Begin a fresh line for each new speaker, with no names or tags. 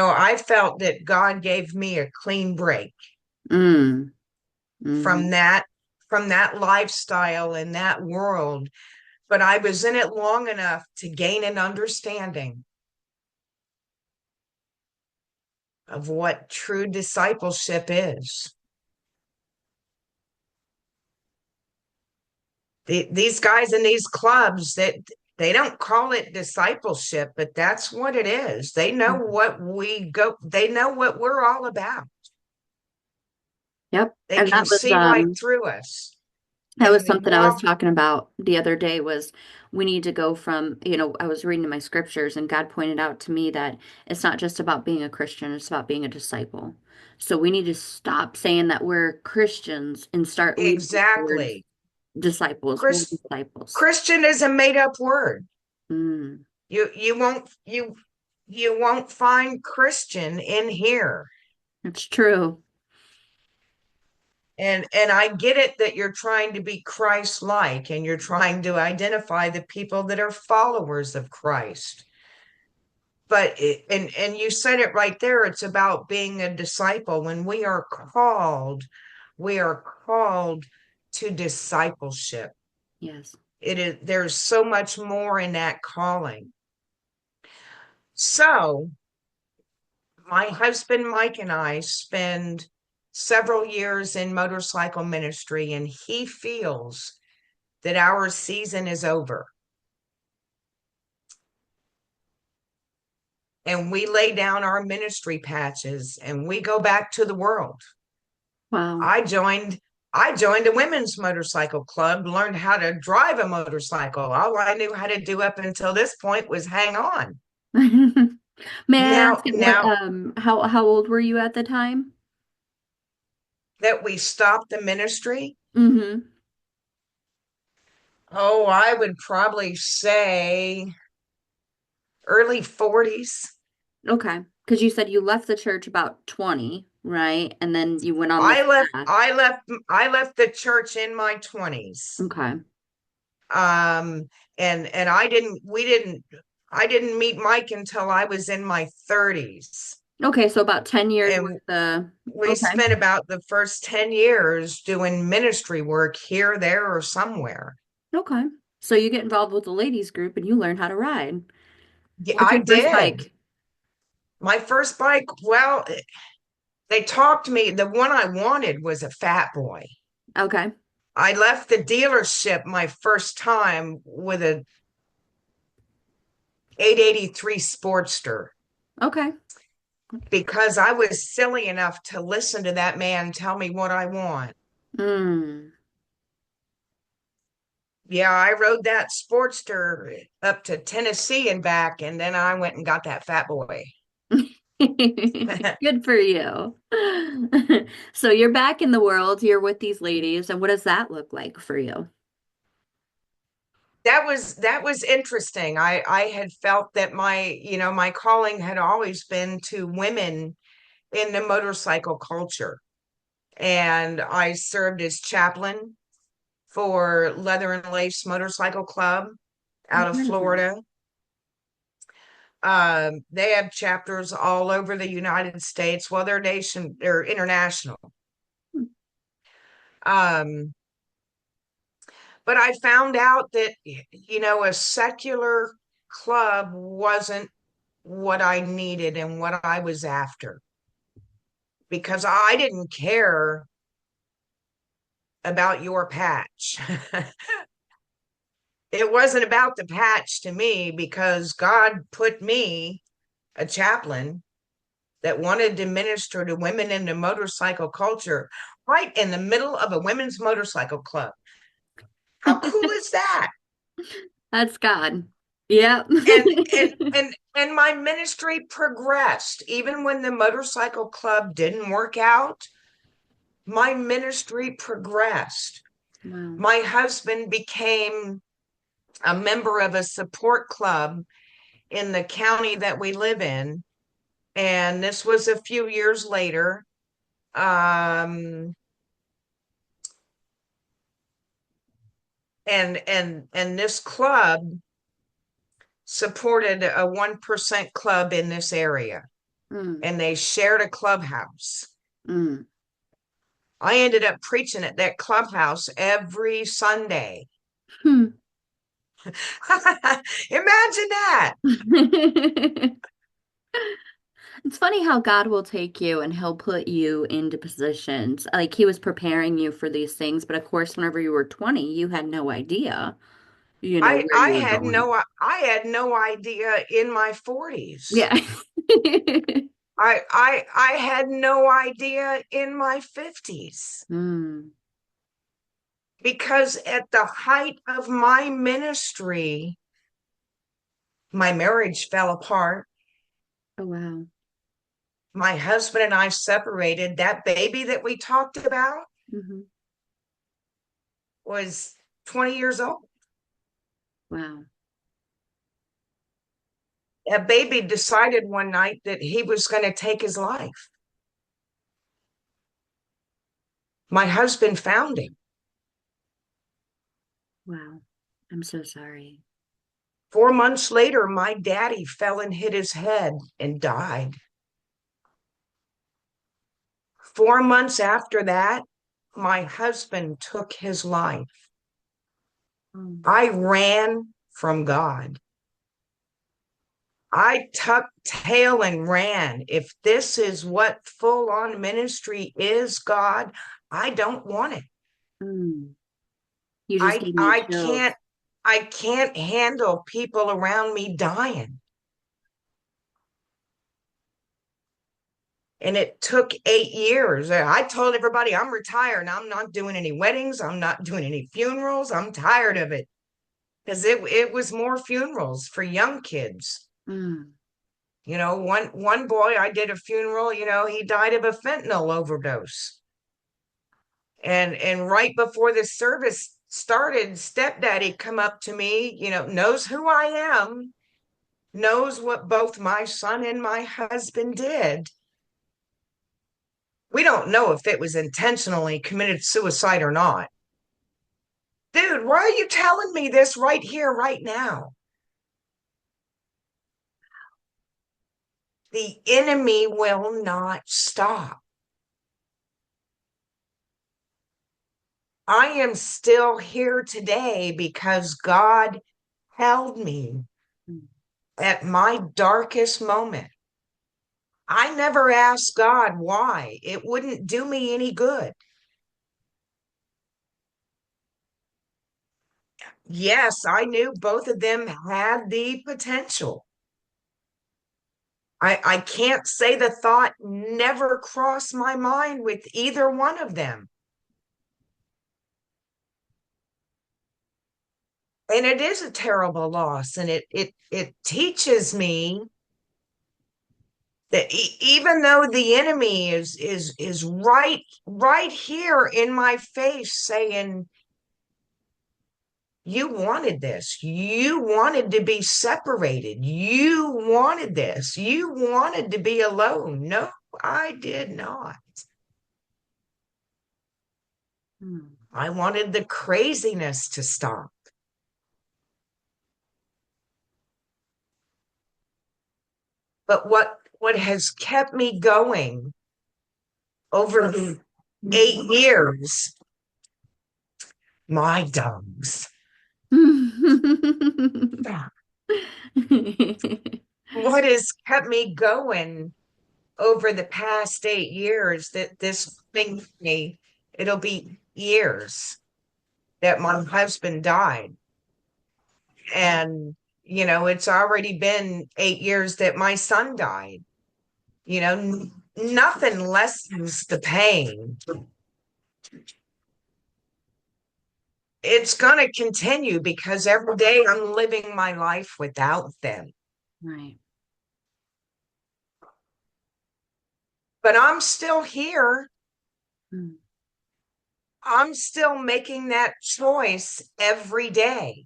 I felt that God gave me a clean break
Mm. Hmm.
from that lifestyle and that world, but I was in it long enough to gain an understanding of what true discipleship is. These guys in these clubs, that they don't call it discipleship, but that's what it is. They know what we're all about.
Yep.
They
And
can see right through us.
that was
And we
something I was
walk
talking about the other day was we need to go from, I was reading my scriptures and God pointed out to me that it's not just about being a Christian, it's about being a disciple. So we need to stop saying that we're Christians and start leading towards
exactly.
disciples. We're
Chris,
disciples.
Christian is a made up word.
Mm,
You won't find Christian in here.
it's true.
And I get it that you're trying to be Christ-like and you're trying to identify the people that are followers of Christ. And you said it right there, it's about being a disciple. When we are called to discipleship.
Yes.
There's so much more in that calling. So my husband Mike and I spend several years in motorcycle ministry, and he feels that our season is over and we lay down our ministry patches and we go back to the world.
Wow.
I joined I joined a women's motorcycle club, learned how to drive a motorcycle. All I knew how to do up until this point was hang on.
May I
Now,
ask it what
now
how old were you at the time?
that we stopped the ministry,
Mm-hmm.
oh, I would probably say early 40s.
Okay. Because you said you left the church about 20, right? And then you went on
I
this
left
path.
I left I left the church in my 20s.
Okay.
Um and I didn't meet Mike until I was in my 30s.
Okay, so about 10 years with
And
the
we
okay.
spent about the first 10 years doing ministry work here, there, or somewhere.
Okay. So you get involved with the ladies group and you learn how to ride.
Yeah,
What's
I
your first
did.
bike?
My first bike, well, they talked me, the one I wanted was a Fat Boy.
Okay.
I left the dealership my first time with a 883 Sportster
Okay.
because I was silly enough to listen to that man tell me what I want.
Mm.
Yeah, I rode that Sportster up to Tennessee and back, and then I went and got that Fat Boy.
Good for you. So you're back in the world, you're with these ladies, and what does that look like for you?
That was interesting. I had felt that my calling had always been to women in the motorcycle culture. And I served as chaplain for Leather and Lace Motorcycle Club out of
Incredible.
Florida. They have chapters all over the United States. Well, they're international. Um, but I found out that, a secular club wasn't what I needed and what I was after because I didn't care about your patch. It wasn't about the patch to me because God put me, a chaplain, that wanted to minister to women in the motorcycle culture right in the middle of a women's motorcycle club. How cool is that?
That's God. Yep.
And and and my ministry progressed even when the motorcycle club didn't work out. My ministry progressed.
Wow.
My husband became a member of a support club in the county that we live in, and this was a few years later. um and this club supported a 1% club in this area.
Mm,
and they shared a clubhouse.
mm.
I ended up preaching at that clubhouse every Sunday.
Hmm.
Imagine that.
It's funny how God will take you and he'll put you into positions. Like he was preparing you for these things, but of course, whenever you were 20, you had no idea, where
I
you were
had
going.
no idea in my 40s.
Yeah.
I had no idea in my 50s,
Mm.
because at the height of my ministry, my marriage fell apart.
Oh, wow.
My husband and I separated. That baby that we talked about
Hmm.
was 20 years old.
Wow.
That baby decided one night that he was going to take his life. My husband found him.
Wow. I'm so sorry.
4 months later, my daddy fell and hit his head and died. 4 months after that, my husband took his life.
Oh.
I ran from God. I tucked tail and ran. If this is what full on ministry is, God, I don't want it.
Mm. You just
I
gave me
I can't
chills.
I can't handle people around me dying. And it took 8 years. I told everybody I'm retired and I'm not doing any weddings. I'm not doing any funerals. I'm tired of it, because it was more funerals for young kids.
Mm.
One boy, I did a funeral, he died of a fentanyl overdose. And right before the service started, stepdaddy come up to me, knows who I am, knows what both my son and my husband did. We don't know if it was intentionally committed suicide or not. Dude, why are you telling me this right here, right now? The enemy will not stop. I am still here today because God held me
Mm.
at my darkest moment. I never asked God why. It wouldn't do me any good. Yes, I knew both of them had the potential. I can't say the thought never crossed my mind with either one of them. And it is a terrible loss. And it teaches me that even though the enemy is right here in my face saying, you wanted this. You wanted to be separated. You wanted this. You wanted to be alone. No, I did not.
Mm.
I wanted the craziness to stop. But what has kept me going over the 8 years, my dogs. What has kept me going over the past 8 years, that this thing me, it'll be years that my husband died. And, it's already been 8 years that my son died. Nothing lessens the pain. It's going to continue because every day I'm living my life without them.
Right.
But I'm still here.
Mm.
I'm still making that choice every day.